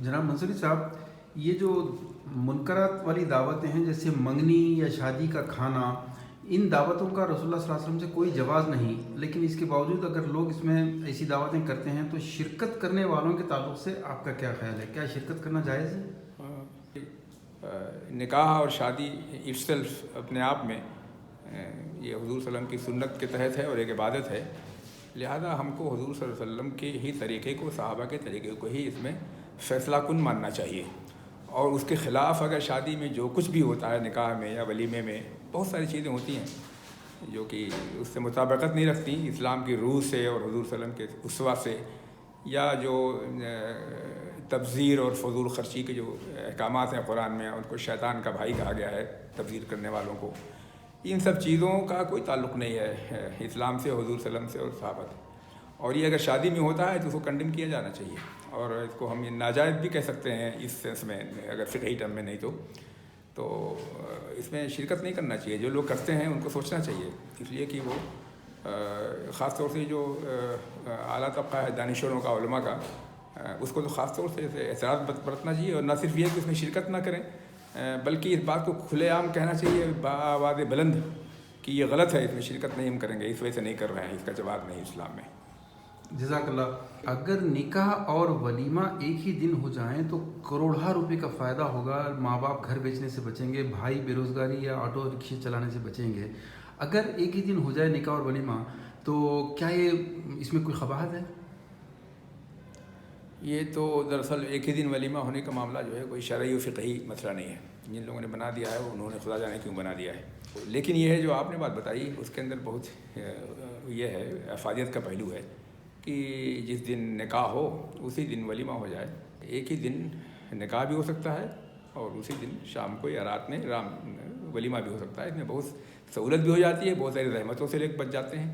जनाब मंसूरी साहब, ये जो मुनकरात वाली दावतें हैं जैसे मंगनी या शादी का खाना, इन दावतों का रसूलुल्लाह सल्लल्लाहु अलैहि वसल्लम से कोई जवाज़ नहीं, लेकिन इसके बावजूद अगर लोग इसमें ऐसी दावतें करते हैं तो शिरकत करने वालों के ताल्लुक़ से आपका क्या ख्याल है? क्या शिरकत करना जायज़ है? निकाह और शादी इट्सेल्फ अपने आप में ये हुज़ूर सल्लल्लाहु अलैहि वसल्लम की सुन्नत के तहत है और एक इबादत है। लिहाजा हमको हुज़ूर सल्लल्लाहु अलैहि वसल्लम के ही तरीक़े को, सहाबा के तरीक़े को ही इसमें फ़ैसला कुन मानना चाहिए। और उसके ख़िलाफ़ अगर शादी में जो कुछ भी होता है, निकाह में या वलीमे में बहुत सारी चीज़ें होती हैं जो कि उससे मुताबिकत नहीं रखती इस्लाम की रूह से और हुज़ूर सल्लल्लाहु अलैहि वसल्लम के उसवा से, या जो तब्ज़ीर और फ़ुज़ूल ख़र्ची के जो अहकामात हैं कुरान में, उनको शैतान का भाई कहा गया है तब्ज़ीर करने वालों को। इन सब चीज़ों का कोई ताल्लुक़ नहीं है इस्लाम से, हुज़ूर सल्लल्लाहु अलैहि वसल्लम से और सहाबा से। और ये अगर शादी में होता है तो उसको कंडेम किया जाना चाहिए, और इसको हम ये नाजायज़ भी कह सकते हैं इस सेंस में, अगर फ़िक़ही टर्म में नहीं तो इसमें शिरकत नहीं करना चाहिए। जो लोग करते हैं उनको सोचना चाहिए, इसलिए कि वो ख़ास तौर से जो आला तबक़ा है दानिशवरों का, उलमा का, उसको तो ख़ास तौर से एहतियात बरतना चाहिए। और न सिर्फ ये कि उसमें शिरकत ना करें, बल्कि इस बात को खुलेआम कहना चाहिए बाआवाज़ बुलंद कि ये गलत है, इसमें शिरकत नहीं हम करेंगे, इस वजह से नहीं कर रहे हैं, इसका जवाब नहीं इस्लाम में। जज़ाकल्लाह। अगर निकाह और वलीमा एक ही दिन हो जाएं तो करोड़ों रुपए का फ़ायदा होगा, माँ बाप घर बेचने से बचेंगे, भाई बेरोज़गारी या ऑटो रिक्शे चलाने से बचेंगे। अगर एक ही दिन हो जाए निकाह और वलीमा, तो क्या ये इसमें कोई ख़बाहत है? ये तो दरअसल एक ही दिन वलीमा होने का मामला जो है कोई शरई और फ़िक़ही मसला नहीं है। जिन लोगों ने बना दिया है उन्होंने खुदा जाने क्यों बना दिया है। लेकिन ये है जो आपने बात बताई, उसके अंदर बहुत ये है, अफादियत का पहलू है कि जिस दिन निकाह हो उसी दिन वलीमा हो जाए। एक ही दिन निकाह भी हो सकता है और उसी दिन शाम को या रात में वलीमा भी हो सकता है। इसमें बहुत सहूलत भी हो जाती है, बहुत सारी रहमतों से लोग बच जाते हैं,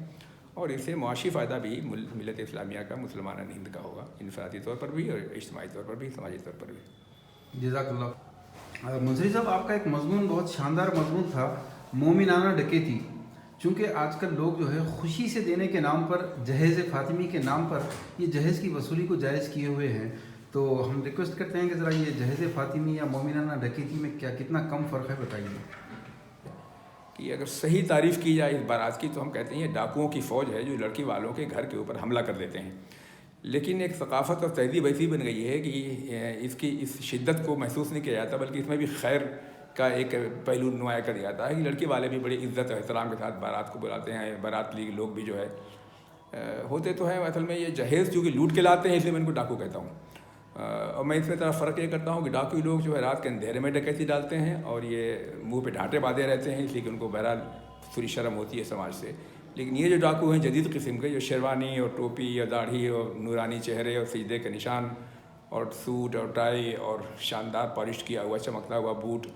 और इससे मुआशी फ़ायदा भी मिलत इस्लामिया का, मुसलमान हिंद का होगा, इनफरादी तौर पर भी और इज्तिमाई तौर पर भी, समाजी तौर पर भी। जज़ाकल्लाह। मंसूरी साहब, आपका एक मज़मून बहुत शानदार मज़मून था, मोमिनाना डकैती। चूँकि आजकल लोग जो है खुशी से देने के नाम पर, जहेज़ फ़ातिमी के नाम पर ये जहेज़ की वसूली को जायज़ किए हुए हैं, तो हम रिक्वेस्ट करते हैं कि ज़रा ये जहेज़ फ़ातिमी या मोमिनाना डकैती में कितना कम फ़र्क है, बताइए। कि अगर सही तारीफ़ की जाए इस बारात की तो हम कहते हैं ये डाकुओं की फ़ौज है जो लड़की वालों के घर के ऊपर हमला कर देते हैं। लेकिन एक सकाफ़त और तहज़ीब ऐसी बन गई है कि इस शिद्दत को महसूस नहीं किया जाता, बल्कि इसमें भी खैर का एक पहलू नुमाया कर दिया जाता है कि लड़की वाले भी बड़ी इज़्ज़त और एहतराम के साथ बारात को बुलाते हैं। बारात ली लोग भी जो है होते तो हैं, असल में ये जहेज़ चूँकि लूट के लाते हैं, इसलिए मैं इनको डाकू कहता हूँ। और मैं इसमें तरह फ़र्क ये करता हूँ कि डाकू लोग जो है रात के अंधेरे में डकैती डालते हैं और ये मुंह पे ढांटे बांधे रहते हैं, इसलिए कि उनको बहरहाल थोड़ी शर्म होती है समाज से। लेकिन ये जो डाकू हैं जदीद किस्म के, जो शेरवानी और टोपी और दाढ़ी और नूरानी चेहरे और सजदे के निशान और सूट और टाई और शानदार पॉलिश किया हुआ चमकता हुआ बूट,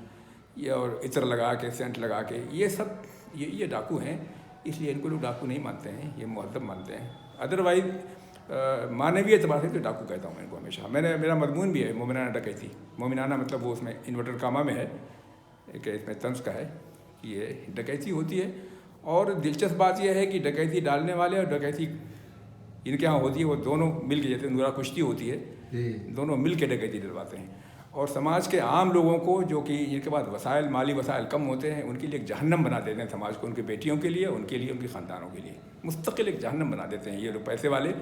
ये और इत्र लगा के, सेंट लगा के, ये सब ये डाकू हैं। इसलिए इनको लोग डाकू नहीं मानते हैं, ये मुअद्दब मानते हैं। अदरवाइज़ मानवीय एतबार से तो डाकू कहता हूँ मैं इनको हमेशा। मेरा मजमून भी है मोमिनाना डकैती। मोमिनाना मतलब वो उसमें इन्वर्टर कामा में है, एक इसमें तंज का है कि ये डकैती होती है। और दिलचस्प बात यह है कि डकैती डालने वाले और डकैती इनके यहाँ होती है वो दोनों मिल के, जैसे नूरा कुश्ती होती है, दोनों मिल के डकैती डलवाते हैं। और समाज के आम लोगों को जो कि जिनके पास वसाइल, माली वसाइल कम होते हैं, उनके लिए एक जहन्नम बना देते हैं समाज को, उनकी बेटियों के लिए, उनके लिए, उनके ख़ानदानों के लिए मुस्तकिल एक जहन्नम बना देते हैं ये लोग पैसे वाले।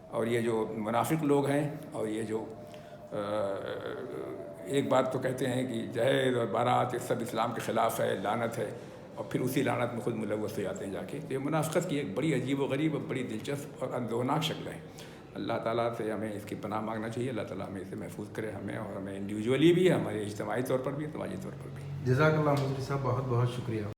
और ये जो मुनाफिक लोग हैं, और ये जो एक बात तो कहते हैं कि जहेज़ और बारात ये सब इस्लाम के ख़िलाफ़ है, लानत है, और फिर उसी लानत में खुद मुलव्वस हो जाते हैं जाके। तो ये मुनाफ़िक़त की एक बड़ी अजीब व गरीब और बड़ी दिलचस्प और अंदोनाक शक्ल है। अल्लाह ताला से हमें इसकी पनाह मांगना चाहिए, अल्लाह ताला हमें इसे महफूज करे, हमें और हमें इंडिविजुअली भी, हमारे इज्तिमाई तौर पर भी, समाजी तौर पर भी। जज़ाकल्लाह मंसूरी साहब, बहुत बहुत शुक्रिया।